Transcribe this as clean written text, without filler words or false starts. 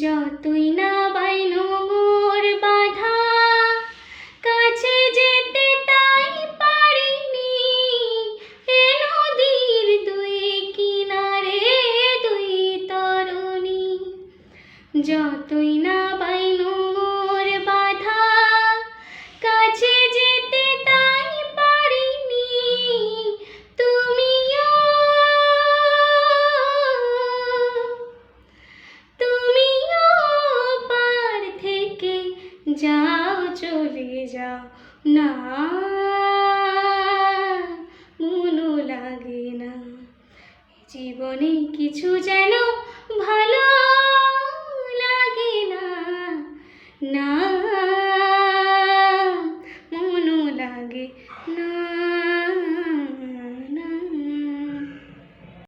যতই না বাইন মোর বাধা, কাছে যেতে তাই পারিনি। এ নদীর দুই কিনারে দুই তরুণী। যতই না বাইন মোর বাধা, কাছে যেতে তাই পারিনি। তুমিও পার থেকে যাও, চলে যাও না, মনও লাগে না। জীবনে কিছু যেন ভালো